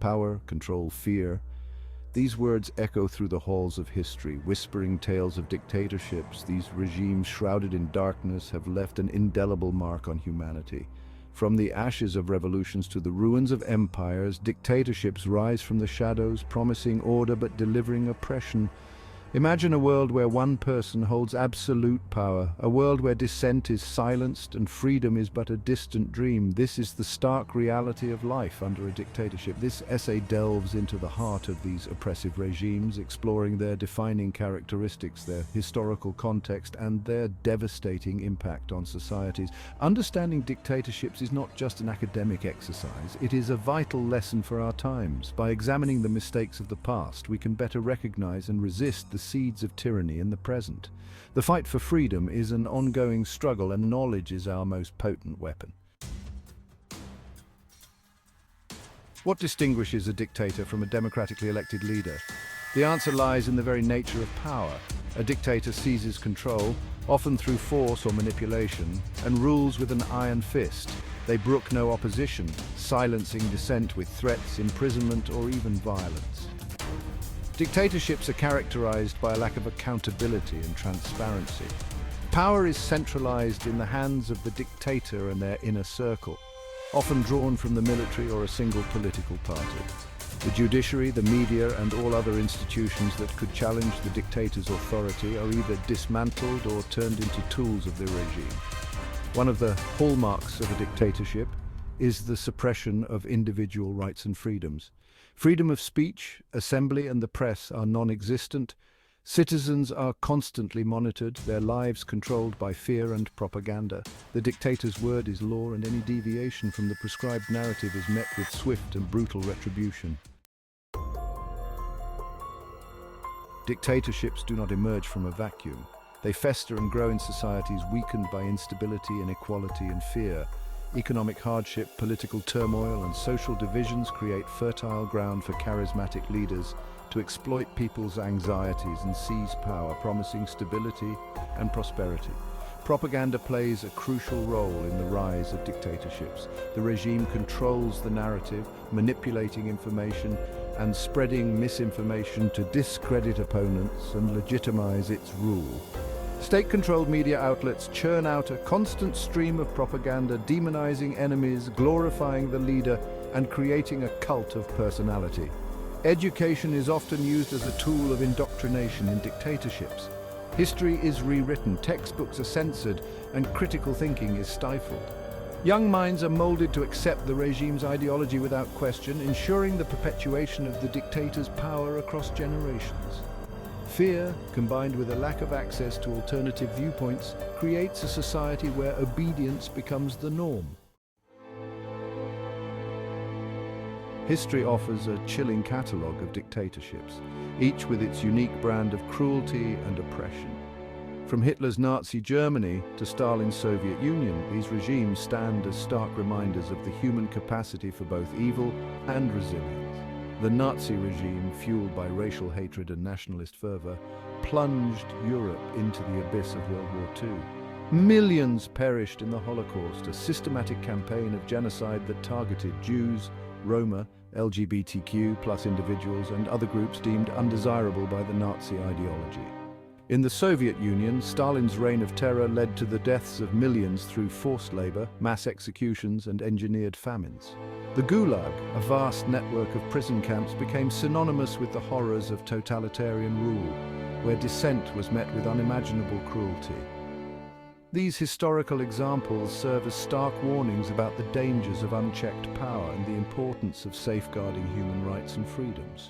power, control, fear. These words echo through the halls of history, whispering tales of dictatorships. These regimes, shrouded in darkness, have left an indelible mark on humanity. From the ashes of revolutions to the ruins of empires, dictatorships rise from the shadows, promising order but delivering oppression. Imagine a world where one person holds absolute power, a world where dissent is silenced and freedom is but a distant dream. This is the stark reality of life under a dictatorship. This essay delves into the heart of these oppressive regimes, exploring their defining characteristics, their historical context, and their devastating impact on societies. Understanding dictatorships is not just an academic exercise, it is a vital lesson for our times. By examining the mistakes of the past, we can better recognize and resist the seeds of tyranny in the present. The fight for freedom is an ongoing struggle, and knowledge is our most potent weapon. What distinguishes a dictator from a democratically elected leader? The answer lies in the very nature of power. A dictator seizes control, often through force or manipulation, and rules with an iron fist. They brook no opposition, silencing dissent with threats, imprisonment, or even violence. Dictatorships are characterized by a lack of accountability and transparency. Power is centralized in the hands of the dictator and their inner circle, often drawn from the military or a single political party. The judiciary, the media, and all other institutions that could challenge the dictator's authority are either dismantled or turned into tools of the regime. One of the hallmarks of a dictatorship is the suppression of individual rights and freedoms. Freedom of speech, assembly, and the press are non-existent. Citizens are constantly monitored, their lives controlled by fear and propaganda. The dictator's word is law, and any deviation from the prescribed narrative is met with swift and brutal retribution. Dictatorships do not emerge from a vacuum. They fester and grow in societies weakened by instability, inequality, and fear. Economic hardship, political turmoil, and social divisions create fertile ground for charismatic leaders to exploit people's anxieties and seize power, promising stability and prosperity. Propaganda plays a crucial role in the rise of dictatorships. The regime controls the narrative, manipulating information and spreading misinformation to discredit opponents and legitimize its rule. State-controlled media outlets churn out a constant stream of propaganda, demonizing enemies, glorifying the leader, and creating a cult of personality. Education is often used as a tool of indoctrination in dictatorships. History is rewritten, textbooks are censored, and critical thinking is stifled. Young minds are molded to accept the regime's ideology without question, ensuring the perpetuation of the dictator's power across generations. Fear, combined with a lack of access to alternative viewpoints, creates a society where obedience becomes the norm. History offers a chilling catalogue of dictatorships, each with its unique brand of cruelty and oppression. From Hitler's Nazi Germany to Stalin's Soviet Union, these regimes stand as stark reminders of the human capacity for both evil and resilience. The Nazi regime, fueled by racial hatred and nationalist fervor, plunged Europe into the abyss of World War II. Millions perished in the Holocaust, a systematic campaign of genocide that targeted Jews, Roma, LGBTQ+ individuals, and other groups deemed undesirable by the Nazi ideology. In the Soviet Union, Stalin's reign of terror led to the deaths of millions through forced labor, mass executions, and engineered famines. The Gulag, a vast network of prison camps, became synonymous with the horrors of totalitarian rule, where dissent was met with unimaginable cruelty. These historical examples serve as stark warnings about the dangers of unchecked power and the importance of safeguarding human rights and freedoms.